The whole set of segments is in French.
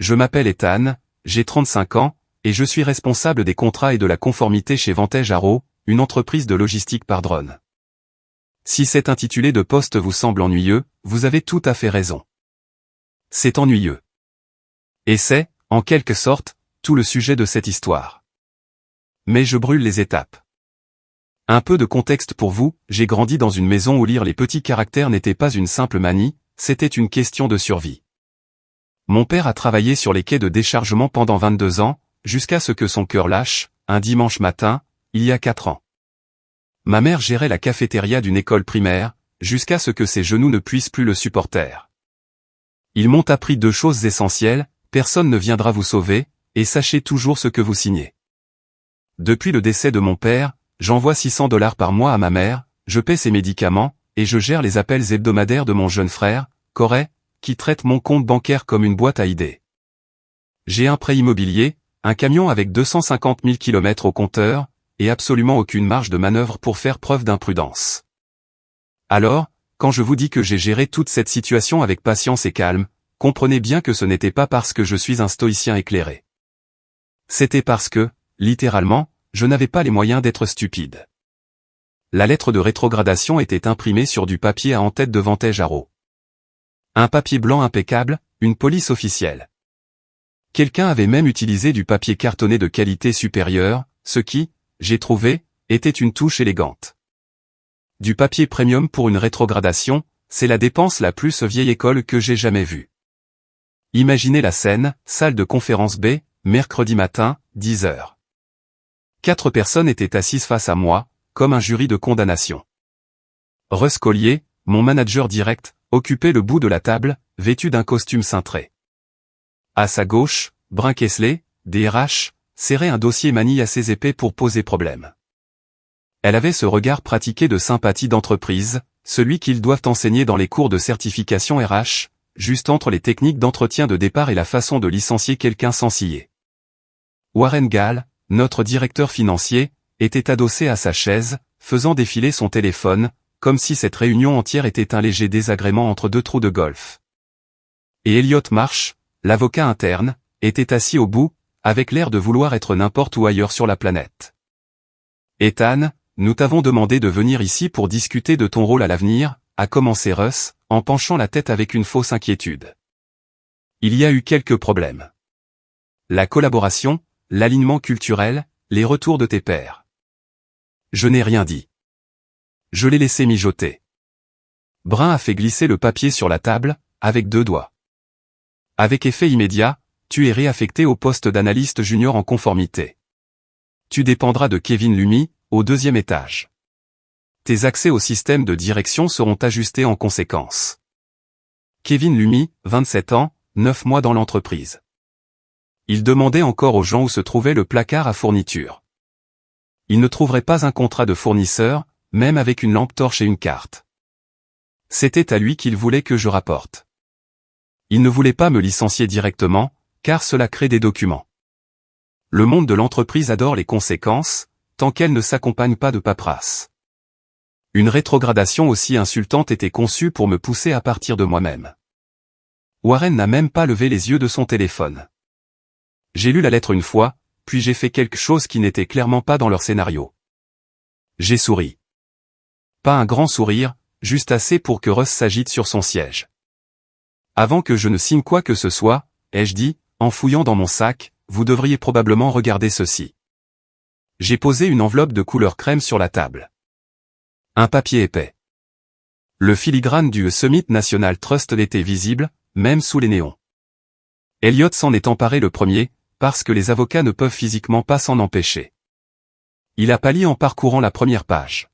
je m'appelle Ethan, j'ai 35 ans, et je suis responsable des contrats et de la conformité chez Vantage Arrow, une entreprise de logistique par drone. Si cet intitulé de poste vous semble ennuyeux, vous avez tout à fait raison. C'est ennuyeux. Et c'est, en quelque sorte, tout le sujet de cette histoire. Mais je brûle les étapes. Un peu de contexte pour vous, j'ai grandi dans une maison où lire les petits caractères n'était pas une simple manie, c'était une question de survie. Mon père a travaillé sur les quais de déchargement pendant 22 ans, jusqu'à ce que son cœur lâche, un dimanche matin, il y a 4 ans. Ma mère gérait la cafétéria d'une école primaire, jusqu'à ce que ses genoux ne puissent plus le supporter. Ils m'ont appris 2 choses essentielles, personne ne viendra vous sauver, et sachez toujours ce que vous signez. Depuis le décès de mon père, j'envoie $600 par mois à ma mère, je paie ses médicaments, et je gère les appels hebdomadaires de mon jeune frère, Corey, qui traite mon compte bancaire comme une boîte à idées. J'ai un prêt immobilier, un camion avec 250 000 km au compteur, et absolument aucune marge de manœuvre pour faire preuve d'imprudence. Alors, quand je vous dis que j'ai géré toute cette situation avec patience et calme, comprenez bien que ce n'était pas parce que je suis un stoïcien éclairé. C'était parce que, littéralement, je n'avais pas les moyens d'être stupide. La lettre de rétrogradation était imprimée sur du papier à en-tête de Vantage Arrow. Un papier blanc impeccable, une police officielle. Quelqu'un avait même utilisé du papier cartonné de qualité supérieure, ce qui, j'ai trouvé, était une touche élégante. Du papier premium pour une rétrogradation, c'est la dépense la plus vieille école que j'ai jamais vue. Imaginez la scène, salle de conférence B, mercredi matin, 10 h. 4 personnes étaient assises face à moi, comme un jury de condamnation. Russ Collier, mon manager direct, occupait le bout de la table, vêtu d'un costume cintré. À sa gauche, Brun Kessler, DRH, serrait un dossier manie assez épais pour poser problème. Elle avait ce regard pratiqué de sympathie d'entreprise, celui qu'ils doivent enseigner dans les cours de certification RH, juste entre les techniques d'entretien de départ et la façon de licencier quelqu'un sans scier. Warren Gall, notre directeur financier, était adossé à sa chaise, faisant défiler son téléphone, comme si cette réunion entière était un léger désagrément entre 2 trous de golf. Et Elliot Marsh, l'avocat interne, était assis au bout, avec l'air de vouloir être n'importe où ailleurs sur la planète. Ethan, nous t'avons demandé de venir ici pour discuter de ton rôle à l'avenir, a commencé Russ, en penchant la tête avec une fausse inquiétude. Il y a eu quelques problèmes. La collaboration, l'alignement culturel, les retours de tes pairs. Je n'ai rien dit. Je l'ai laissé mijoter. Brun a fait glisser le papier sur la table, avec 2 doigts. Avec effet immédiat, tu es réaffecté au poste d'analyste junior en conformité. Tu dépendras de Kevin Lumi, au 2e étage. Tes accès au système de direction seront ajustés en conséquence. Kevin Lumi, 27 ans, 9 mois dans l'entreprise. Il demandait encore aux gens où se trouvait le placard à fourniture. Il ne trouverait pas un contrat de fournisseur, même avec une lampe torche et une carte. C'était à lui qu'il voulait que je rapporte. Il ne voulait pas me licencier directement, car cela crée des documents. Le monde de l'entreprise adore les conséquences, tant qu'elles ne s'accompagnent pas de paperasse. Une rétrogradation aussi insultante était conçue pour me pousser à partir de moi-même. Warren n'a même pas levé les yeux de son téléphone. J'ai lu la lettre une fois, puis j'ai fait quelque chose qui n'était clairement pas dans leur scénario. J'ai souri. Pas un grand sourire, juste assez pour que Russ s'agite sur son siège. Avant que je ne signe quoi que ce soit, ai-je dit, en fouillant dans mon sac, vous devriez probablement regarder ceci. J'ai posé une enveloppe de couleur crème sur la table. Un papier épais. Le filigrane du Summit National Trust était visible, même sous les néons. Elliot s'en est emparé le premier, parce que les avocats ne peuvent physiquement pas s'en empêcher. Il a pâli en parcourant la première page.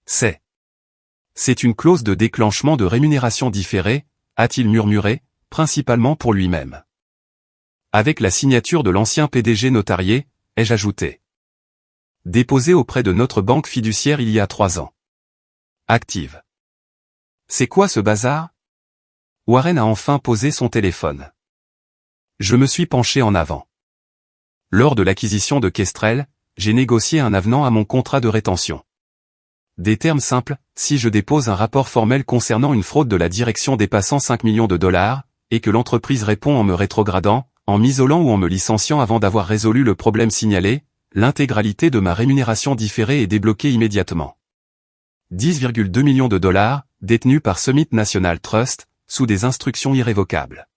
C'est une clause de déclenchement de rémunération différée, a-t-il murmuré, principalement pour lui-même. Avec la signature de l'ancien PDG notarié, ai-je ajouté. Déposé auprès de notre banque fiduciaire il y a 3 ans. Active. C'est quoi ce bazar? Warren a enfin posé son téléphone. Je me suis penché en avant. Lors de l'acquisition de Kestrel, j'ai négocié un avenant à mon contrat de rétention. Des termes simples, si je dépose un rapport formel concernant une fraude de la direction dépassant $5 millions, et que l'entreprise répond en me rétrogradant, en m'isolant ou en me licenciant avant d'avoir résolu le problème signalé, l'intégralité de ma rémunération différée est débloquée immédiatement. 10,2 millions de dollars, détenus par Summit National Trust, sous des instructions irrévocables.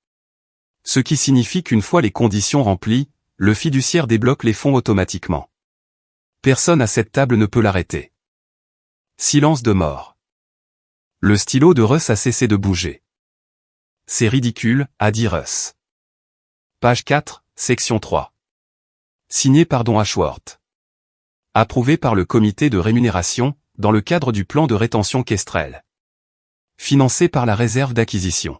Ce qui signifie qu'une fois les conditions remplies, le fiduciaire débloque les fonds automatiquement. Personne à cette table ne peut l'arrêter. Silence de mort. Le stylo de Russ a cessé de bouger. C'est ridicule, a dit Russ. Page 4, section 3. Signé par Don Ashworth. Approuvé par le comité de rémunération, dans le cadre du plan de rétention Kestrel. Financé par la réserve d'acquisition.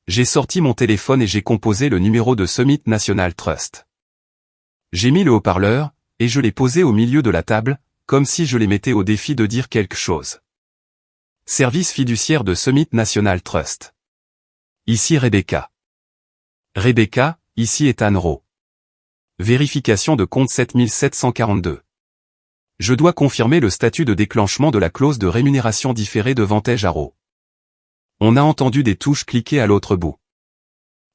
J'ai sorti mon téléphone et j'ai composé le numéro de Summit National Trust. J'ai mis le haut-parleur, et je l'ai posé au milieu de la table, comme si je les mettais au défi de dire quelque chose. Service fiduciaire de Summit National Trust. Ici Rebecca. Rebecca, ici Ethan Rowe. Vérification de compte 7742. Je dois confirmer le statut de déclenchement de la clause de rémunération différée de Vantage à Rowe. On a entendu des touches cliquer à l'autre bout.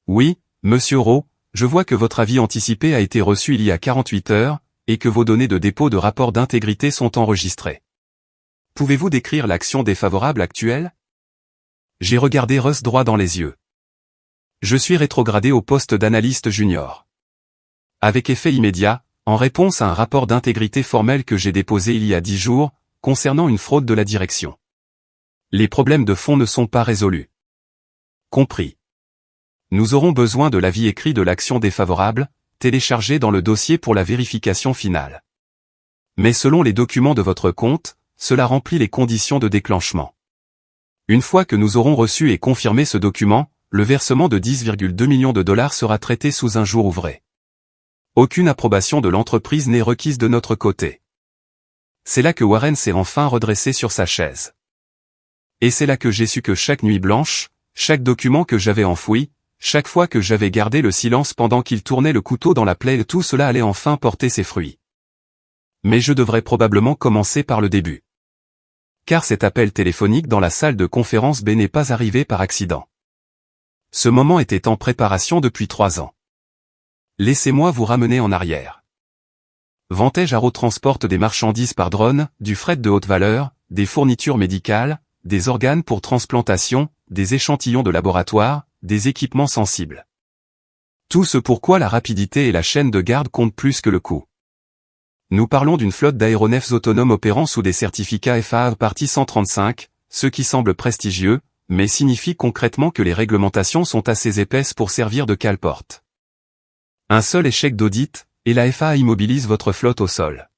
Oui, monsieur Rowe, je vois que votre avis anticipé a été reçu il y a 48 heures, et que vos données de dépôt de rapport d'intégrité sont enregistrées. Pouvez-vous décrire l'action défavorable actuelle? J'ai regardé Russ droit dans les yeux. Je suis rétrogradé au poste d'analyste junior. Avec effet immédiat, en réponse à un rapport d'intégrité formel que j'ai déposé il y a 10 jours, concernant une fraude de la direction. Les problèmes de fond ne sont pas résolus. Compris. Nous aurons besoin de l'avis écrit de l'action défavorable, téléchargé dans le dossier pour la vérification finale. Mais selon les documents de votre compte, cela remplit les conditions de déclenchement. Une fois que nous aurons reçu et confirmé ce document, le versement de 10,2 millions de dollars sera traité sous un jour ouvré. Aucune approbation de l'entreprise n'est requise de notre côté. C'est là que Warren s'est enfin redressé sur sa chaise. Et c'est là que j'ai su que chaque nuit blanche, chaque document que j'avais enfoui, chaque fois que j'avais gardé le silence pendant qu'il tournait le couteau dans la plaie, tout cela allait enfin porter ses fruits. Mais je devrais probablement commencer par le début. Car cet appel téléphonique dans la salle de conférence B n'est pas arrivé par accident. Ce moment était en préparation depuis 3 ans. Laissez-moi vous ramener en arrière. Vantage à Rowe transporte des marchandises par drone, du fret de haute valeur, des fournitures médicales, des organes pour transplantation, des échantillons de laboratoire, des équipements sensibles. Tout ce pourquoi la rapidité et la chaîne de garde comptent plus que le coût. Nous parlons d'une flotte d'aéronefs autonomes opérant sous des certificats FAA partie 135, ce qui semble prestigieux, mais signifie concrètement que les réglementations sont assez épaisses pour servir de cale-porte. Un seul échec d'audit, et la FAA immobilise votre flotte au sol.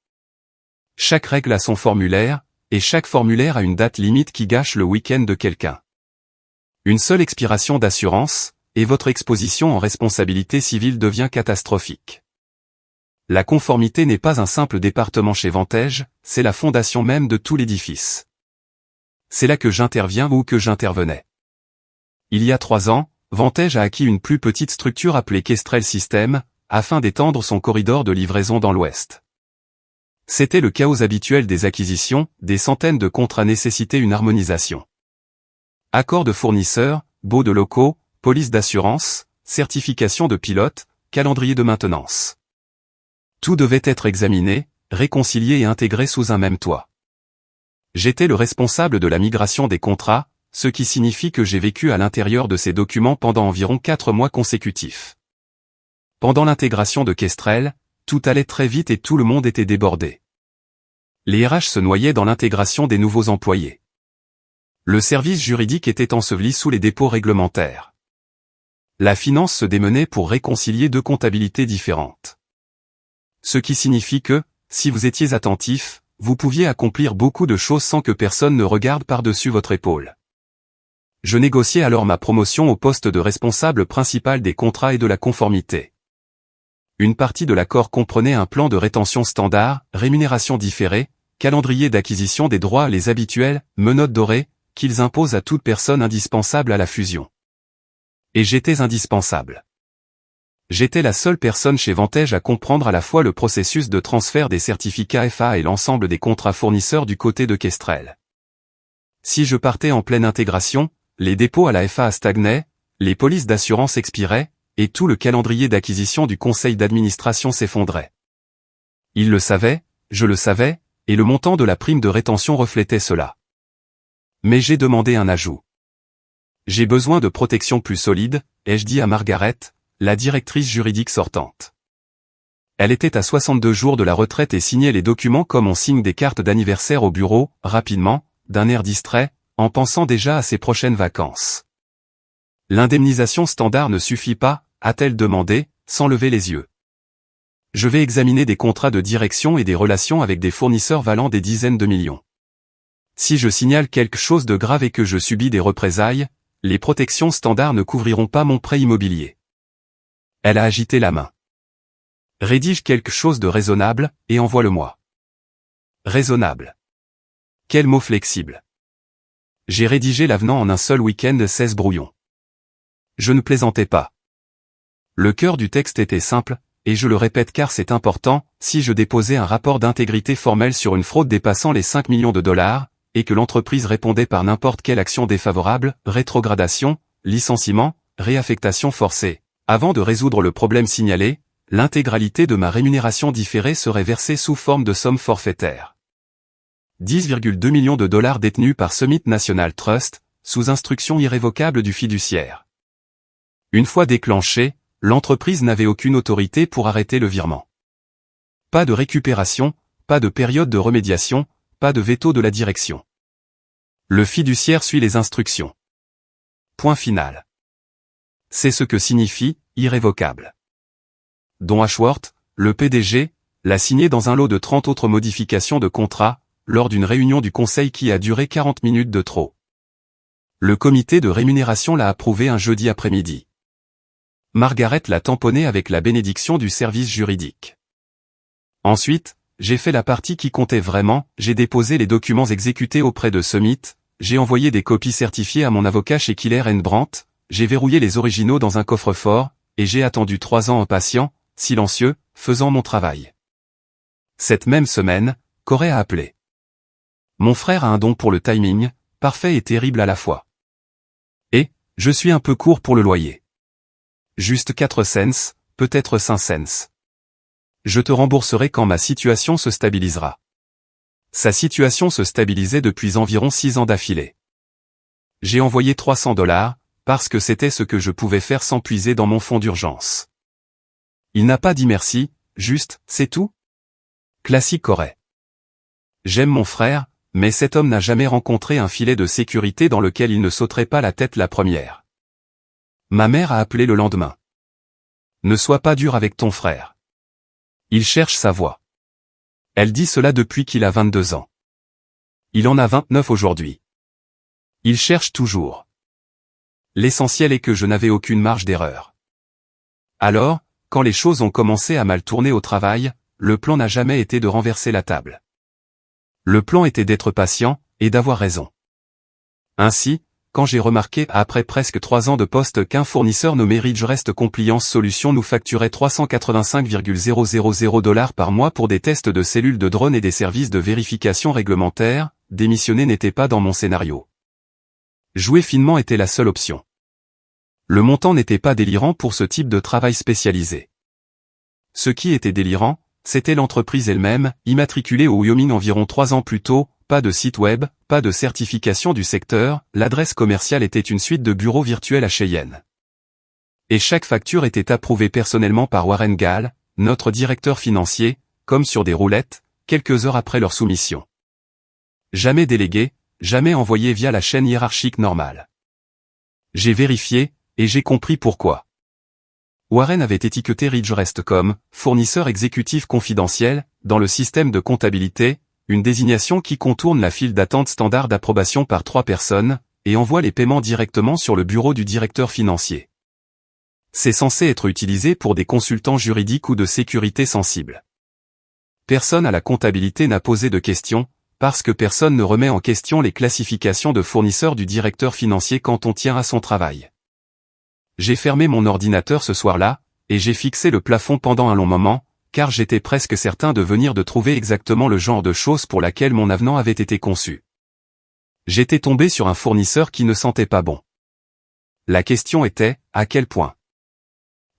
Chaque règle a son formulaire, et chaque formulaire a une date limite qui gâche le week-end de quelqu'un. Une seule expiration d'assurance, et votre exposition en responsabilité civile devient catastrophique. La conformité n'est pas un simple département chez Vantage, c'est la fondation même de tout l'édifice. C'est là que j'interviens ou que j'intervenais. Il y a 3 ans, Vantage a acquis une plus petite structure appelée Kestrel System, afin d'étendre son corridor de livraison dans l'Ouest. C'était le chaos habituel des acquisitions, des centaines de contrats nécessitaient une harmonisation. Accords de fournisseurs, baux de locaux, police d'assurance, certification de pilote, calendrier de maintenance. Tout devait être examiné, réconcilié et intégré sous un même toit. J'étais le responsable de la migration des contrats, ce qui signifie que j'ai vécu à l'intérieur de ces documents pendant environ 4 mois consécutifs. Pendant l'intégration de Kestrel, tout allait très vite et tout le monde était débordé. Les RH se noyaient dans l'intégration des nouveaux employés. Le service juridique était enseveli sous les dépôts réglementaires. La finance se démenait pour réconcilier 2 comptabilités différentes. Ce qui signifie que, si vous étiez attentif, vous pouviez accomplir beaucoup de choses sans que personne ne regarde par-dessus votre épaule. Je négociais alors ma promotion au poste de responsable principal des contrats et de la conformité. Une partie de l'accord comprenait un plan de rétention standard, rémunération différée, calendrier d'acquisition des droits les habituels, menottes dorées, qu'ils imposent à toute personne indispensable à la fusion. Et j'étais indispensable. J'étais la seule personne chez Vantage à comprendre à la fois le processus de transfert des certificats FAA et l'ensemble des contrats fournisseurs du côté de Kestrel. Si je partais en pleine intégration, les dépôts à la FAA stagnaient, les polices d'assurance expiraient, et tout le calendrier d'acquisition du conseil d'administration s'effondrait. Il le savait, je le savais, et le montant de la prime de rétention reflétait cela. Mais j'ai demandé un ajout. J'ai besoin de protection plus solide, ai-je dit à Margaret, la directrice juridique sortante. Elle était à 62 jours de la retraite et signait les documents comme on signe des cartes d'anniversaire au bureau, rapidement, d'un air distrait, en pensant déjà à ses prochaines vacances. L'indemnisation standard ne suffit pas, a-t-elle demandé, sans lever les yeux. Je vais examiner des contrats de direction et des relations avec des fournisseurs valant des dizaines de millions. Si je signale quelque chose de grave et que je subis des représailles, les protections standards ne couvriront pas mon prêt immobilier. Elle a agité la main. Rédige quelque chose de raisonnable, et envoie-le-moi. Raisonnable. Quel mot flexible. J'ai rédigé l'avenant en un seul week-end de 16 brouillons. Je ne plaisantais pas. Le cœur du texte était simple, et je le répète car c'est important, si je déposais un rapport d'intégrité formel sur une fraude dépassant les 5 millions de dollars, et que l'entreprise répondait par n'importe quelle action défavorable, rétrogradation, licenciement, réaffectation forcée, avant de résoudre le problème signalé, l'intégralité de ma rémunération différée serait versée sous forme de somme forfaitaire. 10,2 millions de dollars détenus par Summit National Trust, sous instruction irrévocable du fiduciaire. Une fois déclenché, l'entreprise n'avait aucune autorité pour arrêter le virement. Pas de récupération, pas de période de remédiation, pas de veto de la direction. Le fiduciaire suit les instructions. Point final. C'est ce que signifie « irrévocable ». Don Ashworth, le PDG, l'a signé dans un lot de 30 autres modifications de contrat, lors d'une réunion du conseil qui a duré 40 minutes de trop. Le comité de rémunération l'a approuvé un jeudi après-midi. Margaret l'a tamponné avec la bénédiction du service juridique. Ensuite, j'ai fait la partie qui comptait vraiment, j'ai déposé les documents exécutés auprès de Summit, j'ai envoyé des copies certifiées à mon avocat chez Killer & Brandt, j'ai verrouillé les originaux dans un coffre-fort, et j'ai attendu 3 ans en patient, silencieux, faisant mon travail. Cette même semaine, Corey a appelé. Mon frère a un don pour le timing, parfait et terrible à la fois. Et, je suis un peu court pour le loyer. Juste 4 cents, peut-être 5 cents. Je te rembourserai quand ma situation se stabilisera. Sa situation se stabilisait depuis environ 6 ans d'affilée. J'ai envoyé 300 $, parce que c'était ce que je pouvais faire sans puiser dans mon fonds d'urgence. Il n'a pas dit merci, juste, c'est tout? Classique Corey. J'aime mon frère, mais cet homme n'a jamais rencontré un filet de sécurité dans lequel il ne sauterait pas la tête la première. Ma mère a appelé le lendemain. Ne sois pas dur avec ton frère. Il cherche sa voie. Elle dit cela depuis qu'il a 22 ans. Il en a 29 aujourd'hui. Il cherche toujours. L'essentiel est que je n'avais aucune marge d'erreur. Alors, quand les choses ont commencé à mal tourner au travail, le plan n'a jamais été de renverser la table. Le plan était d'être patient, et d'avoir raison. Ainsi, quand j'ai remarqué après presque 3 ans de poste qu'un fournisseur nommé Ridge Rest Compliance Solutions nous facturait 385,000 $ par mois pour des tests de cellules de drone et des services de vérification réglementaire, démissionner n'était pas dans mon scénario. Jouer finement était la seule option. Le montant n'était pas délirant pour ce type de travail spécialisé. Ce qui était délirant, c'était l'entreprise elle-même, immatriculée au Wyoming environ 3 ans plus tôt, pas de site web, pas de certification du secteur, l'adresse commerciale était une suite de bureaux virtuels à Cheyenne. Et chaque facture était approuvée personnellement par Warren Gall, notre directeur financier, comme sur des roulettes, quelques heures après leur soumission. Jamais délégué, jamais envoyé via la chaîne hiérarchique normale. J'ai vérifié, et j'ai compris pourquoi. Warren avait étiqueté Ridge Rest comme « fournisseur exécutif confidentiel » dans le système de comptabilité, une désignation qui contourne la file d'attente standard d'approbation par 3 personnes, et envoie les paiements directement sur le bureau du directeur financier. C'est censé être utilisé pour des consultants juridiques ou de sécurité sensibles. Personne à la comptabilité n'a posé de questions, parce que personne ne remet en question les classifications de fournisseurs du directeur financier quand on tient à son travail. J'ai fermé mon ordinateur ce soir-là, et j'ai fixé le plafond pendant un long moment, car j'étais presque certain de venir de trouver exactement le genre de choses pour laquelle mon avenant avait été conçu. J'étais tombé sur un fournisseur qui ne sentait pas bon. La question était, à quel point?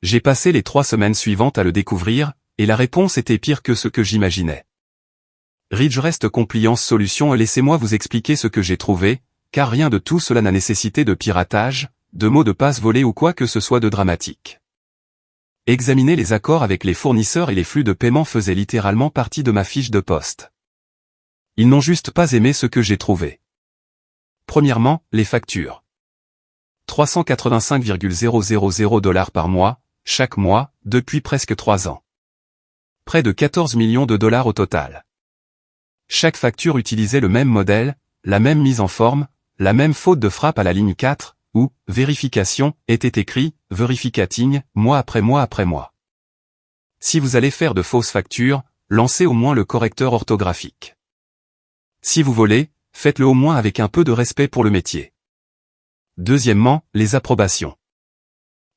J'ai passé les 3 semaines suivantes à le découvrir, et la réponse était pire que ce que j'imaginais. Ridgerest Compliance Solutions, laissez-moi vous expliquer ce que j'ai trouvé, car rien de tout cela n'a nécessité de piratage, de mots de passe volés ou quoi que ce soit de dramatique. Examiner les accords avec les fournisseurs et les flux de paiement faisait littéralement partie de ma fiche de poste. Ils n'ont juste pas aimé ce que j'ai trouvé. Premièrement, les factures. 385,000 $ par mois, chaque mois, depuis presque 3 ans. Près de 14 millions de dollars au total. Chaque facture utilisait le même modèle, la même mise en forme, la même faute de frappe à la ligne 4, où « vérification » était écrit « verificating » mois après mois après mois. Si vous allez faire de fausses factures, lancez au moins le correcteur orthographique. Si vous volez, faites-le au moins avec un peu de respect pour le métier. Deuxièmement, les approbations.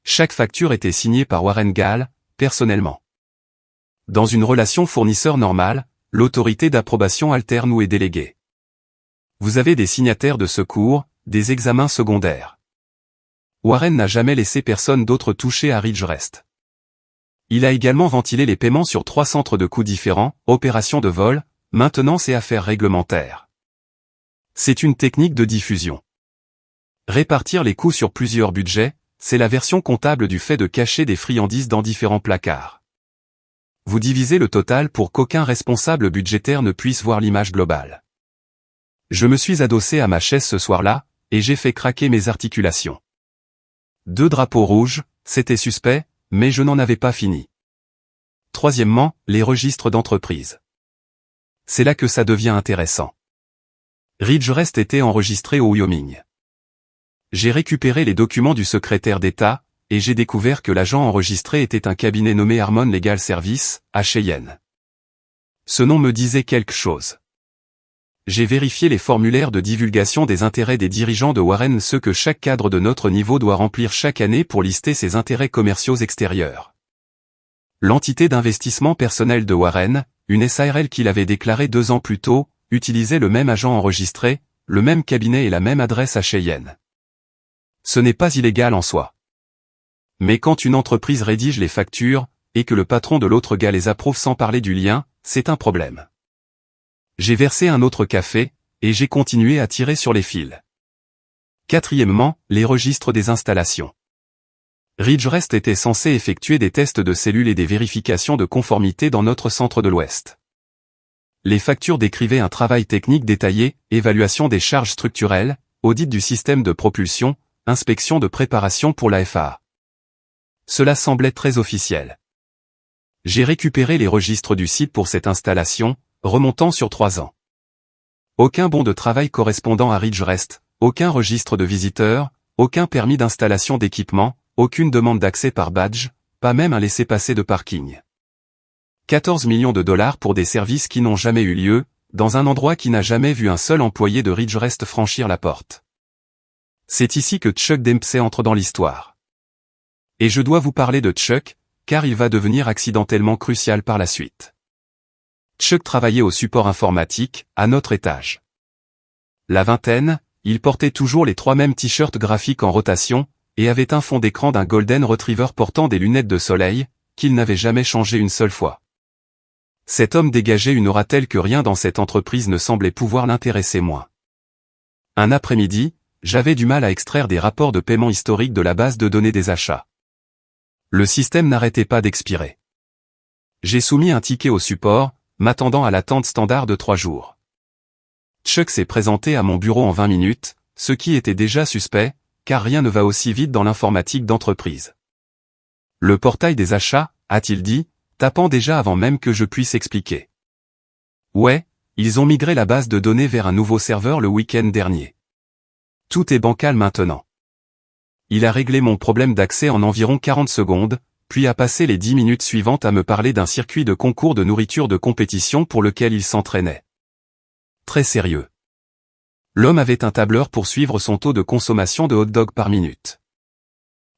Chaque facture était signée par Warren Gall, personnellement. Dans une relation fournisseur normale, l'autorité d'approbation alterne ou est déléguée. Vous avez des signataires de secours, des examens secondaires. Warren n'a jamais laissé personne d'autre toucher à Ridgerest. Il a également ventilé les paiements sur 3 centres de coûts différents, opérations de vol, maintenance et affaires réglementaires. C'est une technique de diffusion. Répartir les coûts sur plusieurs budgets, c'est la version comptable du fait de cacher des friandises dans différents placards. Vous divisez le total pour qu'aucun responsable budgétaire ne puisse voir l'image globale. Je me suis adossé à ma chaise ce soir-là, et j'ai fait craquer mes articulations. 2 drapeaux rouges, c'était suspect, mais je n'en avais pas fini. Troisièmement, les registres d'entreprise. C'est là que ça devient intéressant. Ridgerest était enregistré au Wyoming. J'ai récupéré les documents du secrétaire d'État, et j'ai découvert que l'agent enregistré était un cabinet nommé Harmon Legal Service, à Cheyenne. Ce nom me disait quelque chose. J'ai vérifié les formulaires de divulgation des intérêts des dirigeants de Warren, ceux que chaque cadre de notre niveau doit remplir chaque année pour lister ses intérêts commerciaux extérieurs. L'entité d'investissement personnel de Warren, une SARL qu'il avait déclarée 2 ans plus tôt, utilisait le même agent enregistré, le même cabinet et la même adresse à Cheyenne. Ce n'est pas illégal en soi. Mais quand une entreprise rédige les factures, et que le patron de l'autre gars les approuve sans parler du lien, c'est un problème. J'ai versé un autre café, et j'ai continué à tirer sur les fils. Quatrièmement, les registres des installations. Ridgerest était censé effectuer des tests de cellules et des vérifications de conformité dans notre centre de l'Ouest. Les factures décrivaient un travail technique détaillé, évaluation des charges structurelles, audit du système de propulsion, inspection de préparation pour la FAA. Cela semblait très officiel. J'ai récupéré les registres du site pour cette installation, remontant sur 3 ans. Aucun bon de travail correspondant à Ridgerest, aucun registre de visiteurs, aucun permis d'installation d'équipement, aucune demande d'accès par badge, pas même un laissez-passer de parking. 14 millions de dollars pour des services qui n'ont jamais eu lieu, dans un endroit qui n'a jamais vu un seul employé de Ridgerest franchir la porte. C'est ici que Chuck Dempsey entre dans l'histoire. Et je dois vous parler de Chuck, car il va devenir accidentellement crucial par la suite. Chuck travaillait au support informatique, à notre étage. La vingtaine, il portait toujours les 3 mêmes t-shirts graphiques en rotation, et avait un fond d'écran d'un Golden Retriever portant des lunettes de soleil, qu'il n'avait jamais changé une seule fois. Cet homme dégageait une aura telle que rien dans cette entreprise ne semblait pouvoir l'intéresser moins. Un après-midi, j'avais du mal à extraire des rapports de paiement historiques de la base de données des achats. Le système n'arrêtait pas d'expirer. J'ai soumis un ticket au support, m'attendant à l'attente standard de 3 jours. Chuck s'est présenté à mon bureau en 20 minutes, ce qui était déjà suspect, car rien ne va aussi vite dans l'informatique d'entreprise. Le portail des achats, a-t-il dit, tapant déjà avant même que je puisse expliquer. Ouais, ils ont migré la base de données vers un nouveau serveur le week-end dernier. Tout est bancal maintenant. Il a réglé mon problème d'accès en environ 40 secondes, puis a passé les 10 minutes suivantes à me parler d'un circuit de concours de nourriture de compétition pour lequel il s'entraînait. Très sérieux. L'homme avait un tableur pour suivre son taux de consommation de hot-dog par minute.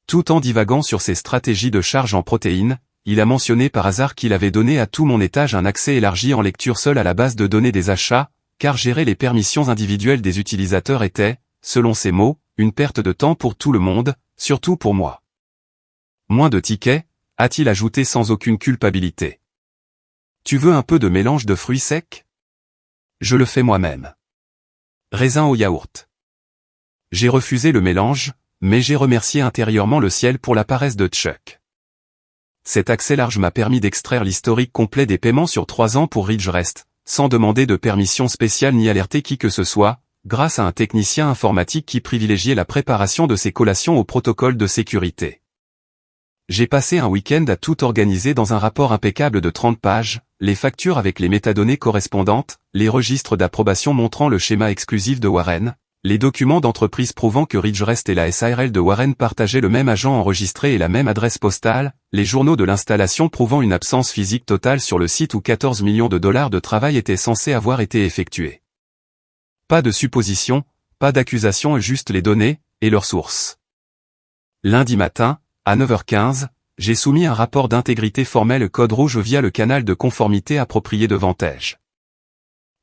Tout en divaguant sur ses stratégies de charge en protéines, il a mentionné par hasard qu'il avait donné à tout mon étage un accès élargi en lecture seule à la base de données des achats, car gérer les permissions individuelles des utilisateurs était, selon ses mots, une perte de temps pour tout le monde, surtout pour moi. Moins de tickets, a-t-il ajouté sans aucune culpabilité. Tu veux un peu de mélange de fruits secs? Je le fais moi-même. Raisin au yaourt. J'ai refusé le mélange, mais j'ai remercié intérieurement le ciel pour la paresse de Chuck. Cet accès large m'a permis d'extraire l'historique complet des paiements sur 3 ans pour Ridgerest, sans demander de permission spéciale ni alerter qui que ce soit, grâce à un technicien informatique qui privilégiait la préparation de ses collations au protocole de sécurité. J'ai passé un week-end à tout organiser dans un rapport impeccable de 30 pages, les factures avec les métadonnées correspondantes, les registres d'approbation montrant le schéma exclusif de Warren, les documents d'entreprise prouvant que Ridgerest et la SARL de Warren partageaient le même agent enregistré et la même adresse postale, les journaux de l'installation prouvant une absence physique totale sur le site où 14 millions de dollars de travail étaient censés avoir été effectués. Pas de suppositions, pas d'accusations, juste les données, et leurs sources. Lundi matin, à 9h15, j'ai soumis un rapport d'intégrité formel code rouge via le canal de conformité approprié de Vantage.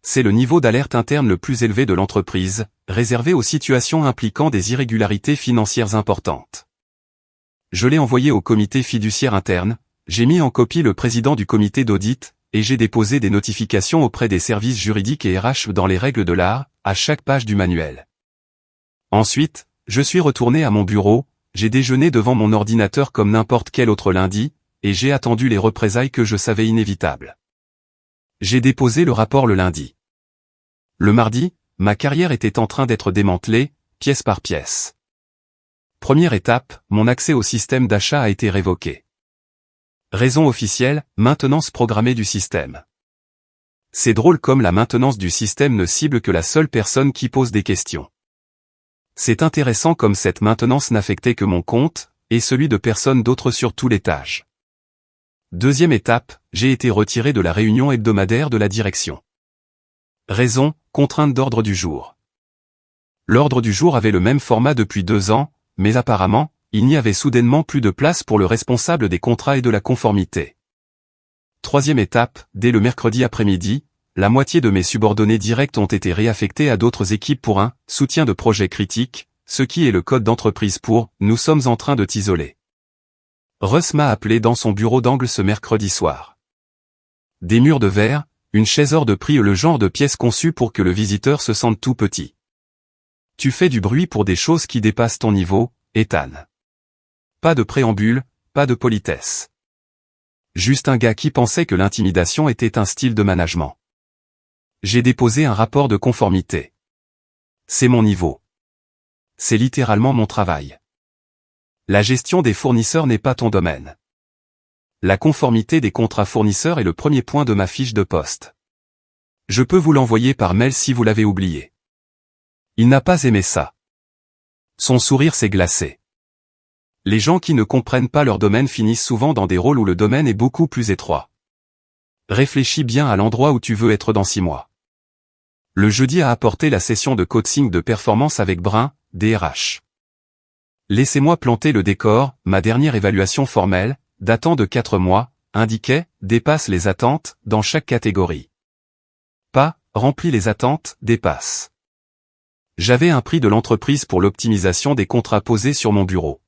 C'est le niveau d'alerte interne le plus élevé de l'entreprise, réservé aux situations impliquant des irrégularités financières importantes. Je l'ai envoyé au comité fiduciaire interne, j'ai mis en copie le président du comité d'audit, et j'ai déposé des notifications auprès des services juridiques et RH dans les règles de l'art, à chaque page du manuel. Ensuite, je suis retourné à mon bureau, j'ai déjeuné devant mon ordinateur comme n'importe quel autre lundi, et j'ai attendu les représailles que je savais inévitables. J'ai déposé le rapport le lundi. Le mardi, ma carrière était en train d'être démantelée, pièce par pièce. Première étape, mon accès au système d'achat a été révoqué. Raison officielle, maintenance programmée du système. C'est drôle comme la maintenance du système ne cible que la seule personne qui pose des questions. C'est intéressant comme cette maintenance n'affectait que mon compte, et celui de personne d'autre sur tout l'étage. Deuxième étape, j'ai été retiré de la réunion hebdomadaire de la direction. Raison, contrainte d'ordre du jour. L'ordre du jour avait le même format depuis 2 ans, mais apparemment, il n'y avait soudainement plus de place pour le responsable des contrats et de la conformité. Troisième étape, dès le mercredi après-midi, la moitié de mes subordonnés directs ont été réaffectés à d'autres équipes pour un « soutien de projet critique », ce qui est le code d'entreprise pour « nous sommes en train de t'isoler ». Russ m'a appelé dans son bureau d'angle ce mercredi soir. Des murs de verre, une chaise hors de prix, le genre de pièce conçue pour que le visiteur se sente tout petit. Tu fais du bruit pour des choses qui dépassent ton niveau, Ethan. Pas de préambule, pas de politesse. Juste un gars qui pensait que l'intimidation était un style de management. J'ai déposé un rapport de conformité. C'est mon niveau. C'est littéralement mon travail. La gestion des fournisseurs n'est pas ton domaine. La conformité des contrats fournisseurs est le premier point de ma fiche de poste. Je peux vous l'envoyer par mail si vous l'avez oublié. Il n'a pas aimé ça. Son sourire s'est glacé. Les gens qui ne comprennent pas leur domaine finissent souvent dans des rôles où le domaine est beaucoup plus étroit. Réfléchis bien à l'endroit où tu veux être dans 6 mois. Le jeudi a apporté la session de coaching de performance avec Brun, DRH. Laissez-moi planter le décor, ma dernière évaluation formelle, datant de 4 mois, indiquait « dépasse les attentes » dans chaque catégorie. Pas « remplit les attentes » dépasse. J'avais un prix de l'entreprise pour l'optimisation des contrats posés sur mon bureau.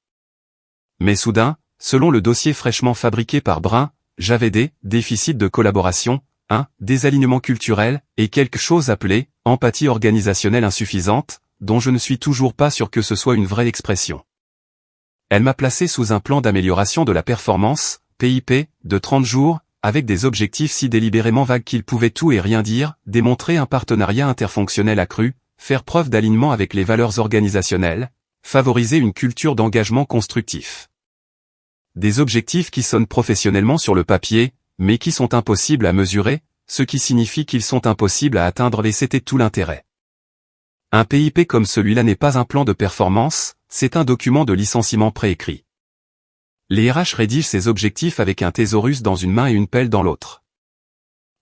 Mais soudain, selon le dossier fraîchement fabriqué par Brun, j'avais des déficits de collaboration, un désalignement culturel, et quelque chose appelé empathie organisationnelle insuffisante, dont je ne suis toujours pas sûr que ce soit une vraie expression. Elle m'a placé sous un plan d'amélioration de la performance, PIP, de 30 jours, avec des objectifs si délibérément vagues qu'ils pouvaient tout et rien dire, démontrer un partenariat interfonctionnel accru, faire preuve d'alignement avec les valeurs organisationnelles, favoriser une culture d'engagement constructif. Des objectifs qui sonnent professionnellement sur le papier, mais qui sont impossibles à mesurer, ce qui signifie qu'ils sont impossibles à atteindre et c'était tout l'intérêt. Un PIP comme celui-là n'est pas un plan de performance, c'est un document de licenciement préécrit. Les RH rédigent ces objectifs avec un thésaurus dans une main et une pelle dans l'autre.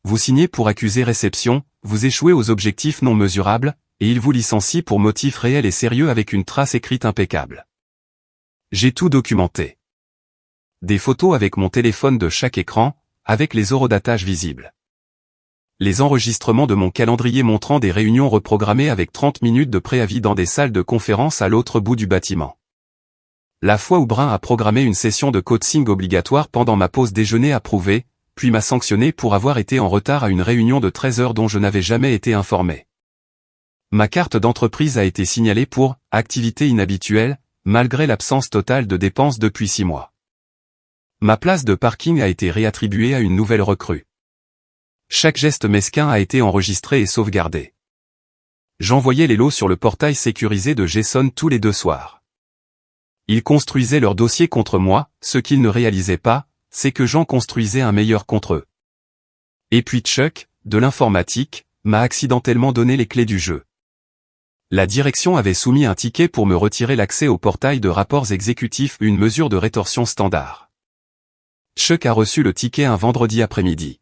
Vous signez pour accuser réception, vous échouez aux objectifs non mesurables, et ils vous licencient pour motif réel et sérieux avec une trace écrite impeccable. J'ai tout documenté. Des photos avec mon téléphone de chaque écran, avec les horodatages visibles. les enregistrements de mon calendrier montrant des réunions reprogrammées avec 30 minutes de préavis dans des salles de conférence à l'autre bout du bâtiment. La fois où Brun a programmé une session de coaching obligatoire pendant ma pause déjeuner approuvée, puis m'a sanctionné pour avoir été en retard à une réunion de 13 heures dont je n'avais jamais été informé. Ma carte d'entreprise a été signalée pour « activité inhabituelle », malgré l'absence totale de dépenses depuis 6 mois. Ma place de parking a été réattribuée à une nouvelle recrue. Chaque geste mesquin a été enregistré et sauvegardé. J'envoyais les lots sur le portail sécurisé de Jason tous les 2 soirs. Ils construisaient leur dossier contre moi, ce qu'ils ne réalisaient pas, c'est que j'en construisais un meilleur contre eux. Et puis Chuck, de l'informatique, m'a accidentellement donné les clés du jeu. La direction avait soumis un ticket pour me retirer l'accès au portail de rapports exécutifs, une mesure de rétorsion standard. Chuck a reçu le ticket un vendredi après-midi.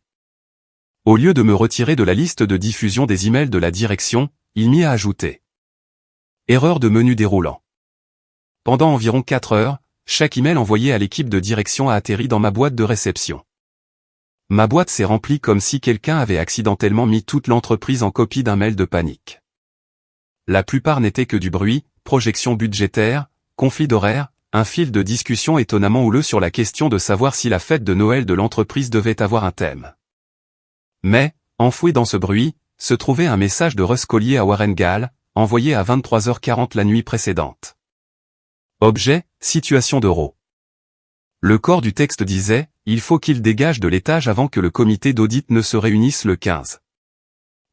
Au lieu de me retirer de la liste de diffusion des emails de la direction, il m'y a ajouté. Erreur de menu déroulant. Pendant environ 4 heures, chaque email envoyé à l'équipe de direction a atterri dans ma boîte de réception. Ma boîte s'est remplie comme si quelqu'un avait accidentellement mis toute l'entreprise en copie d'un mail de panique. La plupart n'étaient que du bruit, projection budgétaire, conflit d'horaire, un fil de discussion étonnamment houleux sur la question de savoir si la fête de Noël de l'entreprise devait avoir un thème. Mais, enfoui dans ce bruit, se trouvait un message de Russ Collier à Warren Gall, envoyé à 23h40 la nuit précédente. Objet, situation d'euro. Le corps du texte disait, il faut qu'il dégage de l'étage avant que le comité d'audit ne se réunisse le 15.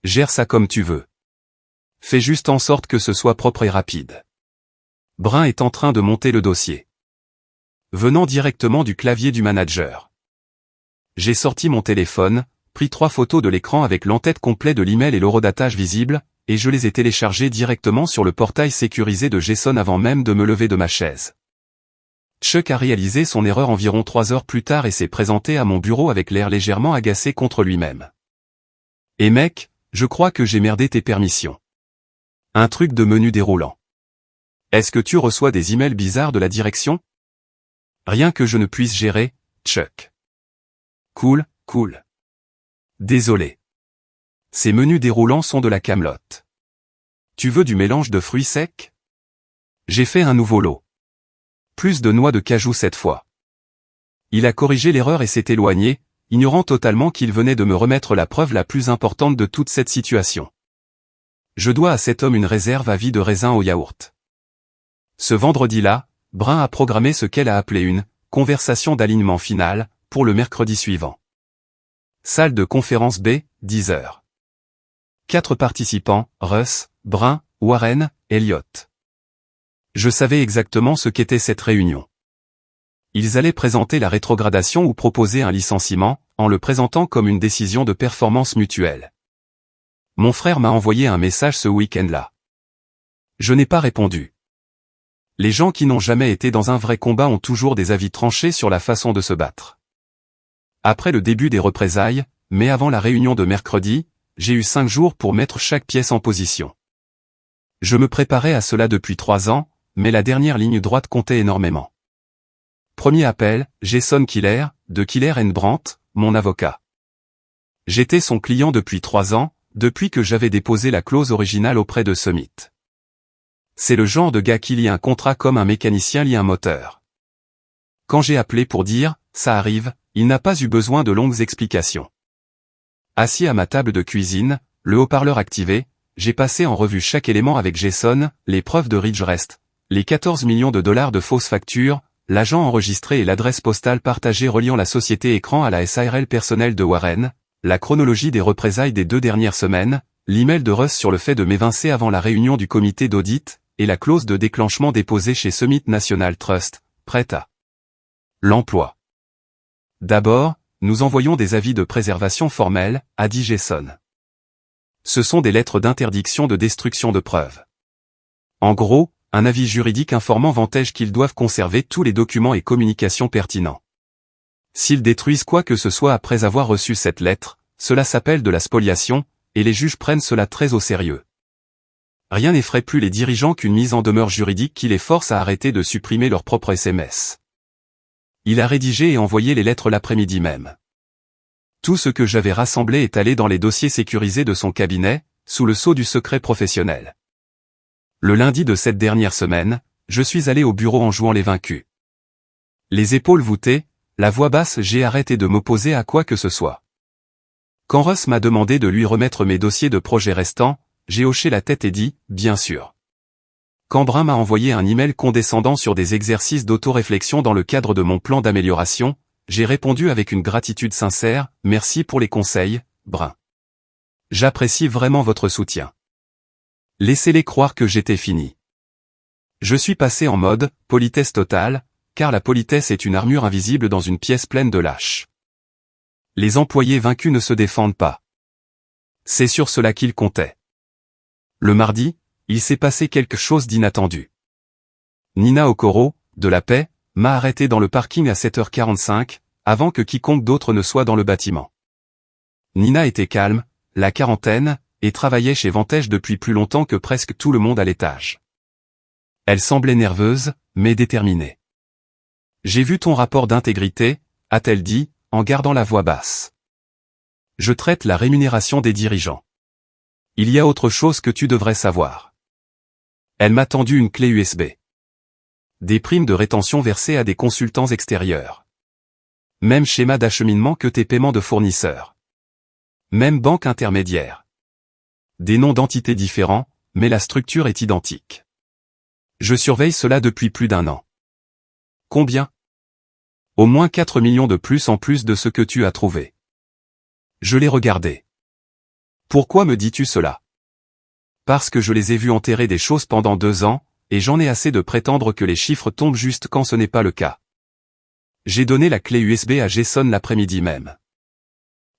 Gère ça comme tu veux. Fais juste en sorte que ce soit propre et rapide. Brun est en train de monter le dossier. Venant directement du clavier du manager. J'ai sorti mon téléphone, pris 3 photos de l'écran avec l'entête complet de l'email et l'horodatage visible, et je les ai téléchargées directement sur le portail sécurisé de Jason avant même de me lever de ma chaise. Chuck a réalisé son erreur environ 3 heures plus tard et s'est présenté à mon bureau avec l'air légèrement agacé contre lui-même. « Et mec, je crois que j'ai merdé tes permissions. Un truc de menu déroulant. Est-ce que tu reçois des emails bizarres de la direction? Rien que je ne puisse gérer, Chuck. Cool. Désolé. Ces menus déroulants sont de la camelote. Tu veux du mélange de fruits secs? J'ai fait un nouveau lot. Plus de noix de cajou cette fois. Il a corrigé l'erreur et s'est éloigné, ignorant totalement qu'il venait de me remettre la preuve la plus importante de toute cette situation. Je dois à cet homme une réserve à vie de raisin au yaourt. Ce vendredi-là, Brun a programmé ce qu'elle a appelé une « conversation d'alignement finale » pour le mercredi suivant. Salle de conférence B, 10h. 4 participants, Russ, Brun, Warren, Elliott. Je savais exactement ce qu'était cette réunion. Ils allaient présenter la rétrogradation ou proposer un licenciement, en le présentant comme une décision de performance mutuelle. Mon frère m'a envoyé un message ce week-end-là. Je n'ai pas répondu. Les gens qui n'ont jamais été dans un vrai combat ont toujours des avis tranchés sur la façon de se battre. Après le début des représailles, mais avant la réunion de mercredi, j'ai eu 5 jours pour mettre chaque pièce en position. Je me préparais à cela depuis 3 ans, mais la dernière ligne droite comptait énormément. Premier appel, Jason Killer, de Killer & Brandt, mon avocat. J'étais son client depuis 3 ans, depuis que j'avais déposé la clause originale auprès de Summit. C'est le genre de gars qui lit un contrat comme un mécanicien lit un moteur. Quand j'ai appelé pour dire « ça arrive », il n'a pas eu besoin de longues explications. Assis à ma table de cuisine, le haut-parleur activé, j'ai passé en revue chaque élément avec Jason, les preuves de Ridgerest, les 14 millions de dollars de fausses factures, l'agent enregistré et l'adresse postale partagée reliant la société écran à la SARL personnelle de Warren, la chronologie des représailles des 2 dernières semaines, l'email de Russ sur le fait de m'évincer avant la réunion du comité d'audit, et la clause de déclenchement déposée chez Summit National Trust, prête à l'emploi. D'abord, nous envoyons des avis de préservation formels, a dit Jason. Ce sont des lettres d'interdiction de destruction de preuves. En gros, un avis juridique informant Vantage qu'ils doivent conserver tous les documents et communications pertinents. S'ils détruisent quoi que ce soit après avoir reçu cette lettre, cela s'appelle de la spoliation, et les juges prennent cela très au sérieux. Rien n'effraie plus les dirigeants qu'une mise en demeure juridique qui les force à arrêter de supprimer leurs propres SMS. Il a rédigé et envoyé les lettres l'après-midi même. Tout ce que j'avais rassemblé est allé dans les dossiers sécurisés de son cabinet, sous le sceau du secret professionnel. Le lundi de cette dernière semaine, je suis allé au bureau en jouant les vaincus. Les épaules voûtées, la voix basse, j'ai arrêté de m'opposer à quoi que ce soit. Quand Russ m'a demandé de lui remettre mes dossiers de projets restants, j'ai hoché la tête et dit, bien sûr. Quand Brun m'a envoyé un email condescendant sur des exercices d'auto-réflexion dans le cadre de mon plan d'amélioration, j'ai répondu avec une gratitude sincère, merci pour les conseils, Brun. J'apprécie vraiment votre soutien. Laissez-les croire que j'étais fini. Je suis passé en mode politesse totale, car la politesse est une armure invisible dans une pièce pleine de lâches. Les employés vaincus ne se défendent pas. C'est sur cela qu'ils comptaient. Le mardi, il s'est passé quelque chose d'inattendu. Nina Okoro, de la paix, m'a arrêté dans le parking à 7h45, avant que quiconque d'autre ne soit dans le bâtiment. Nina était calme, la quarantaine, et travaillait chez Vantage depuis plus longtemps que presque tout le monde à l'étage. Elle semblait nerveuse, mais déterminée. J'ai vu ton rapport d'intégrité, a-t-elle dit, en gardant la voix basse. Je traite la rémunération des dirigeants. Il y a autre chose que tu devrais savoir. Elle m'a tendu une clé USB. Des primes de rétention versées à des consultants extérieurs. Même schéma d'acheminement que tes paiements de fournisseurs. Même banque intermédiaire. Des noms d'entités différents, mais la structure est identique. Je surveille cela depuis plus d'1 an. Combien? Au moins 4 millions de plus en plus de ce que tu as trouvé. Je l'ai regardé. Pourquoi me dis-tu cela? Parce que je les ai vus enterrer des choses pendant 2 ans, et j'en ai assez de prétendre que les chiffres tombent juste quand ce n'est pas le cas. J'ai donné la clé USB à Jason l'après-midi même.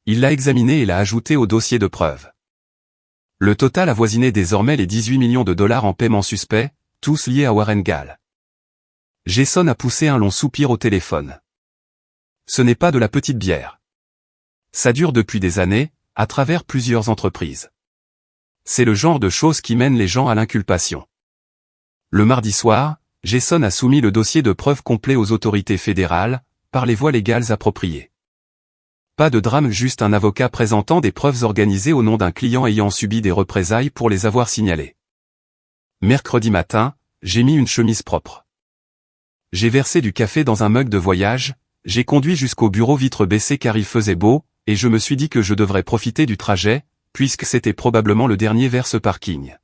Il l'a examinée et l'a ajoutée au dossier de preuve. Le total avoisinait désormais les 18 millions de dollars en paiements suspects, tous liés à Warren Gall. Jason a poussé un long soupir au téléphone. Ce n'est pas de la petite bière. Ça dure depuis des années, à travers plusieurs entreprises. C'est le genre de choses qui mènent les gens à l'inculpation. Le mardi soir, Jason a soumis le dossier de preuve complet aux autorités fédérales, par les voies légales appropriées. Pas de drame, juste un avocat présentant des preuves organisées au nom d'un client ayant subi des représailles pour les avoir signalées. Mercredi matin, j'ai mis une chemise propre. J'ai versé du café dans un mug de voyage, j'ai conduit jusqu'au bureau vitre baissée car il faisait beau, et je me suis dit que je devrais profiter du trajet, puisque c'était probablement le dernier vers ce parking.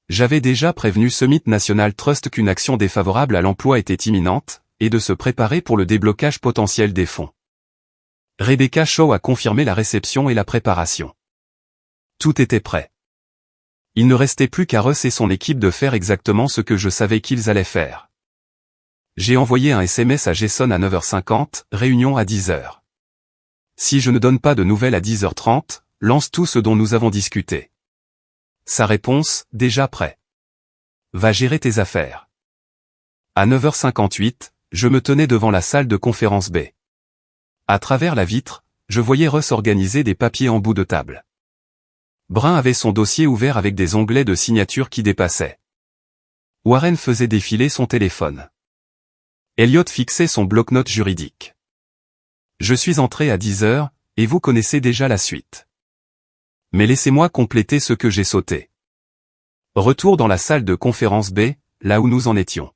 J'avais déjà prévenu Summit National Trust qu'une action défavorable à l'emploi était imminente, et de se préparer pour le déblocage potentiel des fonds. Rebecca Shaw a confirmé la réception et la préparation. Tout était prêt. Il ne restait plus qu'à Russ et son équipe de faire exactement ce que je savais qu'ils allaient faire. J'ai envoyé un SMS à Jason à 9h50, réunion à 10h. Si je ne donne pas de nouvelles à 10h30, lance tout ce dont nous avons discuté. Sa réponse, déjà prêt. Va gérer tes affaires. À 9h58, je me tenais devant la salle de conférence B. À travers la vitre, je voyais Russ organiser des papiers en bout de table. Brun avait son dossier ouvert avec des onglets de signature qui dépassaient. Warren faisait défiler son téléphone. Elliot fixait son bloc-notes juridique. Je suis entré à 10h, et vous connaissez déjà la suite. Mais laissez-moi compléter ce que j'ai sauté. Retour dans la salle de conférence B, là où nous en étions.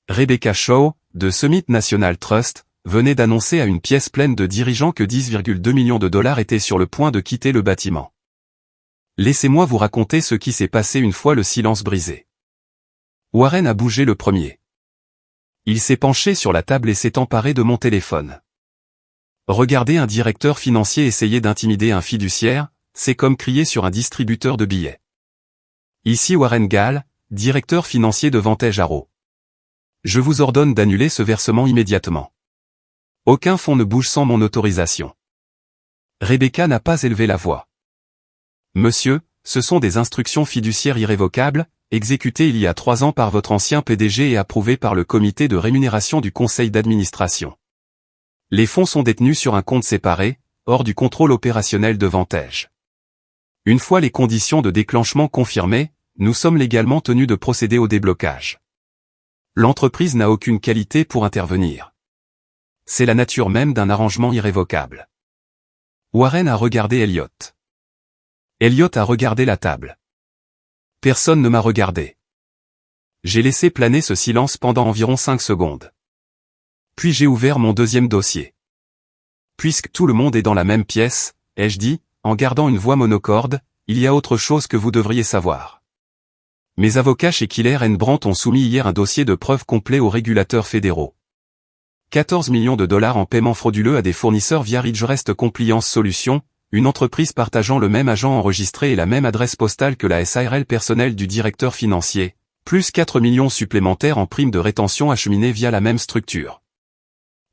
Rebecca Shaw, de Summit National Trust, venait d'annoncer à une pièce pleine de dirigeants que 10,2 millions de dollars étaient sur le point de quitter le bâtiment. Laissez-moi vous raconter ce qui s'est passé une fois le silence brisé. Warren a bougé le premier. Il s'est penché sur la table et s'est emparé de mon téléphone. Regarder un directeur financier essayer d'intimider un fiduciaire, c'est comme crier sur un distributeur de billets. Ici Warren Gall, directeur financier de Vantage Arrow. Je vous ordonne d'annuler ce versement immédiatement. Aucun fonds ne bouge sans mon autorisation. Rebecca n'a pas élevé la voix. Monsieur, ce sont des instructions fiduciaires irrévocables, exécuté il y a 3 ans par votre ancien PDG et approuvé par le comité de rémunération du conseil d'administration. Les fonds sont détenus sur un compte séparé, hors du contrôle opérationnel de Vantage. Une fois les conditions de déclenchement confirmées, nous sommes légalement tenus de procéder au déblocage. L'entreprise n'a aucune qualité pour intervenir. C'est la nature même d'un arrangement irrévocable. Warren a regardé Elliot. Elliot a regardé la table. Personne ne m'a regardé. J'ai laissé planer ce silence pendant environ 5 secondes. Puis j'ai ouvert mon deuxième dossier. Puisque tout le monde est dans la même pièce, ai-je dit, en gardant une voix monocorde, il y a autre chose que vous devriez savoir. Mes avocats chez Killer & Brandt ont soumis hier un dossier de preuves complet aux régulateurs fédéraux. 14 millions de dollars en paiement frauduleux à des fournisseurs via Ridgerest Compliance Solutions, une entreprise partageant le même agent enregistré et la même adresse postale que la SARL personnelle du directeur financier, plus 4 millions supplémentaires en primes de rétention acheminées via la même structure.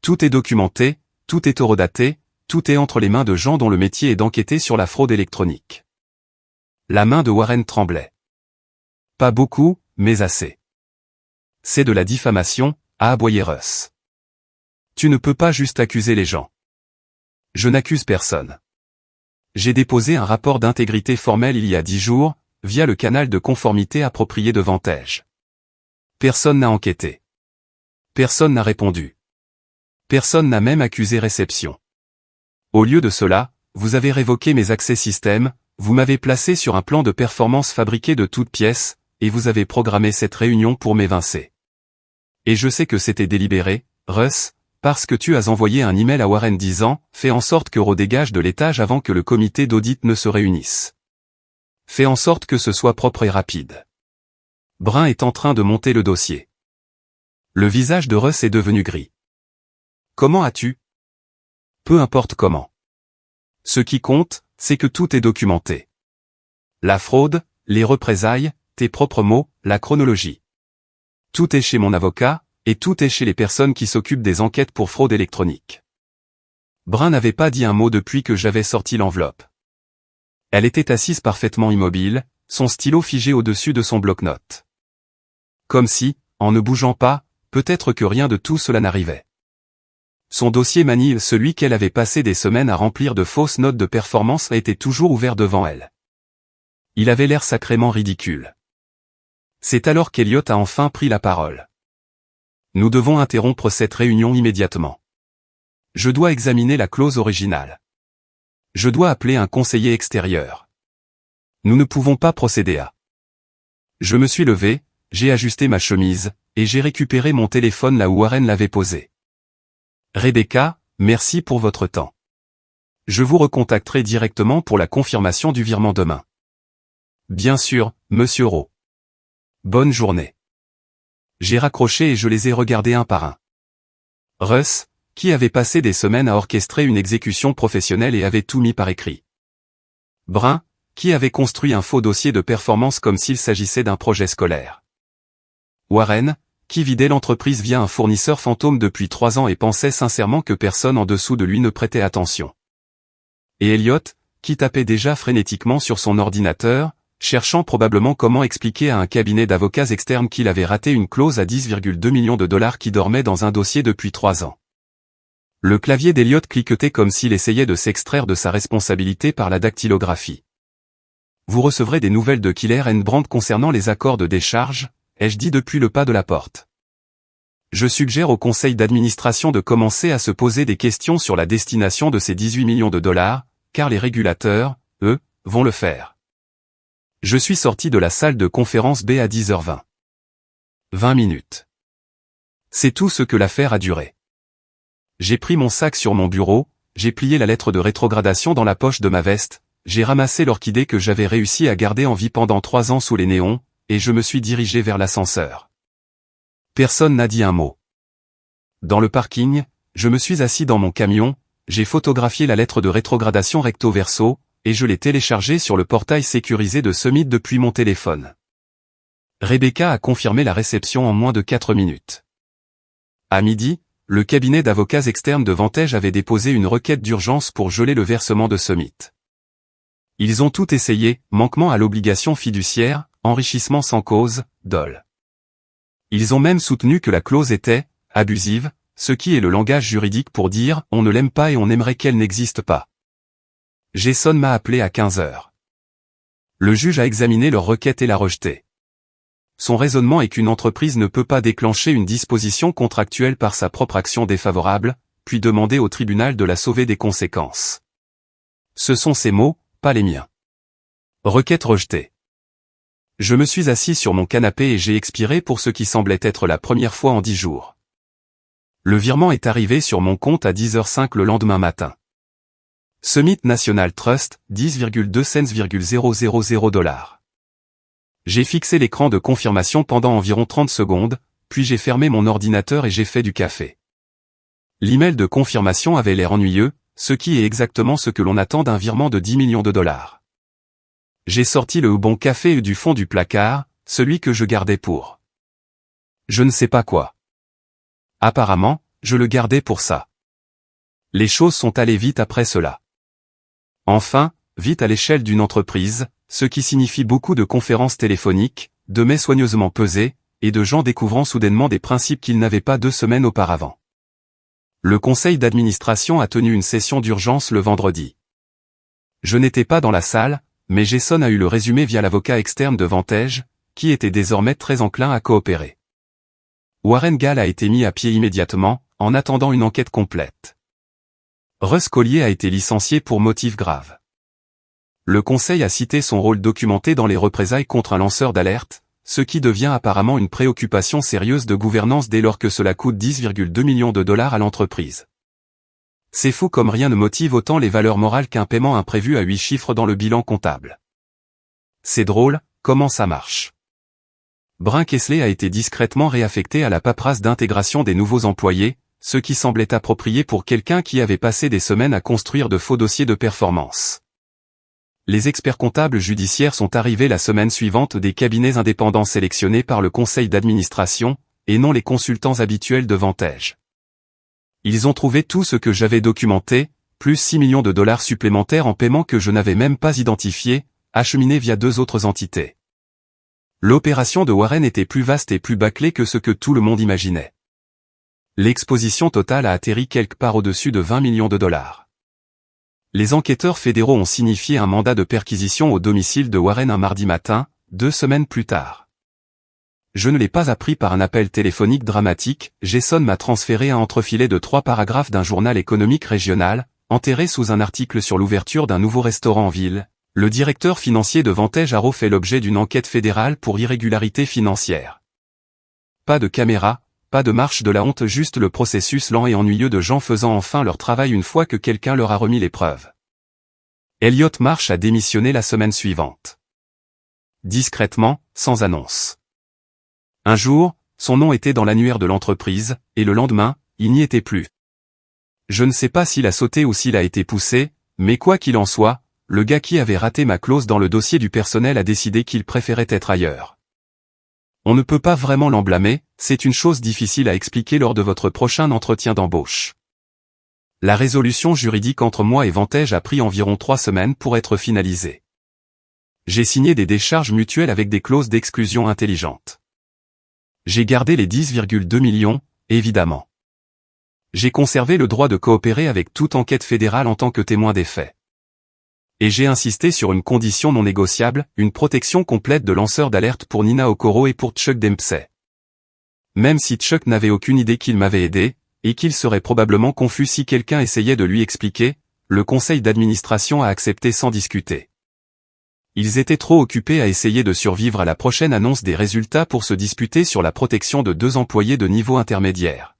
Tout est documenté, tout est horodaté, tout est entre les mains de gens dont le métier est d'enquêter sur la fraude électronique. La main de Warren tremblait. Pas beaucoup, mais assez. C'est de la diffamation, a aboyé Russ. Tu ne peux pas juste accuser les gens. Je n'accuse personne. J'ai déposé un rapport d'intégrité formel il y a 10 jours, via le canal de conformité approprié de Vantage. Personne n'a enquêté. Personne n'a répondu. Personne n'a même accusé réception. Au lieu de cela, vous avez révoqué mes accès système, vous m'avez placé sur un plan de performance fabriqué de toutes pièces, et vous avez programmé cette réunion pour m'évincer. Et je sais que c'était délibéré, Russ, parce que tu as envoyé un email à Warren disant « Fais en sorte qu'Euro dégage de l'étage avant que le comité d'audit ne se réunisse. Fais en sorte que ce soit propre et rapide. » Brun est en train de monter le dossier. Le visage de Russ est devenu gris. Comment as-tu ? Peu importe comment. Ce qui compte, c'est que tout est documenté. La fraude, les représailles, tes propres mots, la chronologie. Tout est chez mon avocat, et tout est chez les personnes qui s'occupent des enquêtes pour fraude électronique. Brun n'avait pas dit un mot depuis que j'avais sorti l'enveloppe. Elle était assise parfaitement immobile, son stylo figé au-dessus de son bloc-notes. Comme si, en ne bougeant pas, peut-être que rien de tout cela n'arrivait. Son dossier manille, celui qu'elle avait passé des semaines à remplir de fausses notes de performance, était toujours ouvert devant elle. Il avait l'air sacrément ridicule. C'est alors qu'Elliot a enfin pris la parole. Nous devons interrompre cette réunion immédiatement. Je dois examiner la clause originale. Je dois appeler un conseiller extérieur. Nous ne pouvons pas procéder à. Je me suis levé, j'ai ajusté ma chemise, et j'ai récupéré mon téléphone là où Warren l'avait posé. Rebecca, merci pour votre temps. Je vous recontacterai directement pour la confirmation du virement demain. Bien sûr, Monsieur Rowe. Bonne journée. J'ai raccroché et je les ai regardés un par un. Russ, qui avait passé des semaines à orchestrer une exécution professionnelle et avait tout mis par écrit. Brun, qui avait construit un faux dossier de performance comme s'il s'agissait d'un projet scolaire. Warren, qui vidait l'entreprise via un fournisseur fantôme depuis 3 ans et pensait sincèrement que personne en dessous de lui ne prêtait attention. Et Elliot, qui tapait déjà frénétiquement sur son ordinateur, cherchant probablement comment expliquer à un cabinet d'avocats externes qu'il avait raté une clause à 10,2 millions de dollars qui dormait dans un dossier depuis 3 ans. Le clavier d'Elliot cliquetait comme s'il essayait de s'extraire de sa responsabilité par la dactylographie. Vous recevrez des nouvelles de Killer & Brandt concernant les accords de décharge, ai-je dit depuis le pas de la porte. Je suggère au conseil d'administration de commencer à se poser des questions sur la destination de ces 18 millions de dollars, car les régulateurs, eux, vont le faire. Je suis sorti de la salle de conférence B à 10h20. 20 minutes. C'est tout ce que l'affaire a duré. J'ai pris mon sac sur mon bureau, j'ai plié la lettre de rétrogradation dans la poche de ma veste, j'ai ramassé l'orchidée que j'avais réussi à garder en vie pendant 3 ans sous les néons, et je me suis dirigé vers l'ascenseur. Personne n'a dit un mot. Dans le parking, je me suis assis dans mon camion, j'ai photographié la lettre de rétrogradation recto verso, et je l'ai téléchargée sur le portail sécurisé de Summit depuis mon téléphone. Rebecca a confirmé la réception en moins de 4 minutes. À midi, le cabinet d'avocats externes de Vantage avait déposé une requête d'urgence pour geler le versement de Summit. Ils ont tout essayé, manquement à l'obligation fiduciaire, enrichissement sans cause, dol. Ils ont même soutenu que la clause était abusive, ce qui est le langage juridique pour dire on ne l'aime pas et on aimerait qu'elle n'existe pas. Jason m'a appelé à 15h. Le juge a examiné leur requête et l'a rejetée. Son raisonnement est qu'une entreprise ne peut pas déclencher une disposition contractuelle par sa propre action défavorable, puis demander au tribunal de la sauver des conséquences. Ce sont ses mots, pas les miens. Requête rejetée. Je me suis assis sur mon canapé et j'ai expiré pour ce qui semblait être la première fois en 10 jours. Le virement est arrivé sur mon compte à 10h05 le lendemain matin. Summit National Trust, 10,2 cents,000 $. J'ai fixé l'écran de confirmation pendant environ 30 secondes, puis j'ai fermé mon ordinateur et j'ai fait du café. L'email de confirmation avait l'air ennuyeux, ce qui est exactement ce que l'on attend d'un virement de 10 millions de dollars. J'ai sorti le bon café du fond du placard, celui que je gardais pour. Je ne sais pas quoi. Apparemment, je le gardais pour ça. Les choses sont allées vite après cela. Enfin, vite à l'échelle d'une entreprise, ce qui signifie beaucoup de conférences téléphoniques, de mets soigneusement pesés, et de gens découvrant soudainement des principes qu'ils n'avaient pas 2 semaines auparavant. Le conseil d'administration a tenu une session d'urgence le vendredi. Je n'étais pas dans la salle, mais Jason a eu le résumé via l'avocat externe de Vantage, qui était désormais très enclin à coopérer. Warren Gall a été mis à pied immédiatement, en attendant une enquête complète. Russ Collier a été licencié pour motif grave. Le conseil a cité son rôle documenté dans les représailles contre un lanceur d'alerte, ce qui devient apparemment une préoccupation sérieuse de gouvernance dès lors que cela coûte 10,2 millions de dollars à l'entreprise. C'est fou comme rien ne motive autant les valeurs morales qu'un paiement imprévu à 8 chiffres dans le bilan comptable. C'est drôle, comment ça marche. Brun Kessler a été discrètement réaffecté à la paperasse d'intégration des nouveaux employés, ce qui semblait approprié pour quelqu'un qui avait passé des semaines à construire de faux dossiers de performance. Les experts comptables judiciaires sont arrivés la semaine suivante des cabinets indépendants sélectionnés par le conseil d'administration, et non les consultants habituels de Vantage. Ils ont trouvé tout ce que j'avais documenté, plus 6 millions de dollars supplémentaires en paiement que je n'avais même pas identifié, acheminés via 2 autres entités. L'opération de Warren était plus vaste et plus bâclée que ce que tout le monde imaginait. L'exposition totale a atterri quelque part au-dessus de 20 millions de dollars. Les enquêteurs fédéraux ont signifié un mandat de perquisition au domicile de Warren un mardi matin, 2 semaines plus tard. Je ne l'ai pas appris par un appel téléphonique dramatique, Jason m'a transféré un entrefilet de 3 paragraphes d'un journal économique régional, enterré sous un article sur l'ouverture d'un nouveau restaurant en ville. Le directeur financier de Vantage Arrow fait l'objet d'une enquête fédérale pour irrégularité financière. Pas de caméra, pas de marche de la honte, juste le processus lent et ennuyeux de gens faisant enfin leur travail une fois que quelqu'un leur a remis les preuves. Elliot Marsh a démissionné la semaine suivante. Discrètement, sans annonce. Un jour, son nom était dans l'annuaire de l'entreprise, et le lendemain, il n'y était plus. Je ne sais pas s'il a sauté ou s'il a été poussé, mais quoi qu'il en soit, le gars qui avait raté ma clause dans le dossier du personnel a décidé qu'il préférait être ailleurs. On ne peut pas vraiment l'en blâmer, c'est une chose difficile à expliquer lors de votre prochain entretien d'embauche. La résolution juridique entre moi et Vantage a pris environ 3 semaines pour être finalisée. J'ai signé des décharges mutuelles avec des clauses d'exclusion intelligentes. J'ai gardé les 10,2 millions, évidemment. J'ai conservé le droit de coopérer avec toute enquête fédérale en tant que témoin des faits. Et j'ai insisté sur une condition non négociable, une protection complète de lanceurs d'alerte pour Nina Okoro et pour Chuck Dempsey. Même si Chuck n'avait aucune idée qu'il m'avait aidé, et qu'il serait probablement confus si quelqu'un essayait de lui expliquer, le conseil d'administration a accepté sans discuter. Ils étaient trop occupés à essayer de survivre à la prochaine annonce des résultats pour se disputer sur la protection de 2 employés de niveau intermédiaire.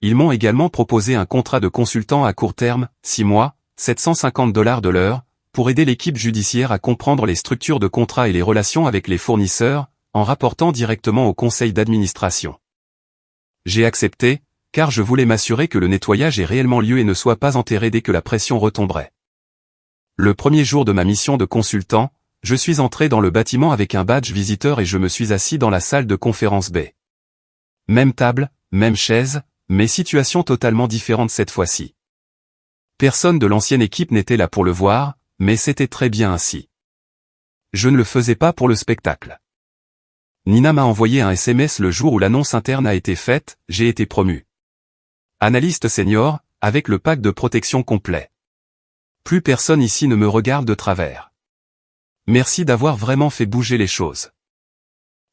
Ils m'ont également proposé un contrat de consultant à court terme, 6 mois, $750 de l'heure, pour aider l'équipe judiciaire à comprendre les structures de contrat et les relations avec les fournisseurs, en rapportant directement au conseil d'administration. J'ai accepté, car je voulais m'assurer que le nettoyage ait réellement lieu et ne soit pas enterré dès que la pression retomberait. Le premier jour de ma mission de consultant, je suis entré dans le bâtiment avec un badge visiteur et je me suis assis dans la salle de conférence B. Même table, même chaise, mais situation totalement différente cette fois-ci. Personne de l'ancienne équipe n'était là pour le voir, mais c'était très bien ainsi. Je ne le faisais pas pour le spectacle. Nina m'a envoyé un SMS le jour où l'annonce interne a été faite, j'ai été promu. Analyste senior, avec le pack de protection complet. Plus personne ici ne me regarde de travers. Merci d'avoir vraiment fait bouger les choses.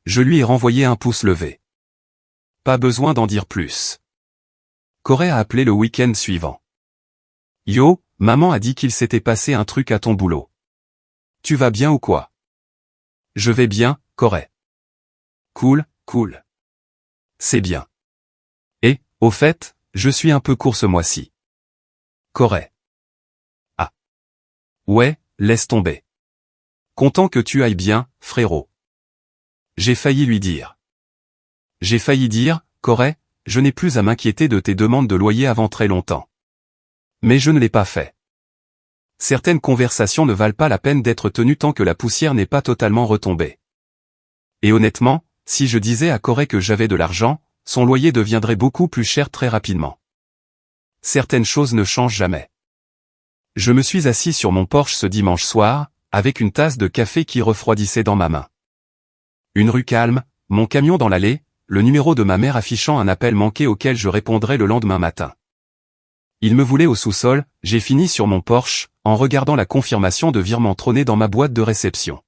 Je lui ai renvoyé un pouce levé. Pas besoin d'en dire plus. Corey a appelé le week-end suivant. Yo, Maman a dit qu'il s'était passé un truc à ton boulot. Tu vas bien ou quoi? Je vais bien, Corey. Cool, cool. C'est bien. Et, au fait, je suis un peu court ce mois-ci. Corey. Ah. Ouais, laisse tomber. Content que tu ailles bien, frérot. J'ai failli lui dire. J'ai failli dire, Corey, je n'ai plus à m'inquiéter de tes demandes de loyer avant très longtemps. Mais je ne l'ai pas fait. Certaines conversations ne valent pas la peine d'être tenues tant que la poussière n'est pas totalement retombée. Et honnêtement, si je disais à Corey que j'avais de l'argent, son loyer deviendrait beaucoup plus cher très rapidement. Certaines choses ne changent jamais. Je me suis assis sur mon porche ce dimanche soir, avec une tasse de café qui refroidissait dans ma main. Une rue calme, mon camion dans l'allée, le numéro de ma mère affichant un appel manqué auquel je répondrai le lendemain matin. Il me voulait au sous-sol, j'ai fini sur mon Porsche, en regardant la confirmation de virement trôner dans ma boîte de réception.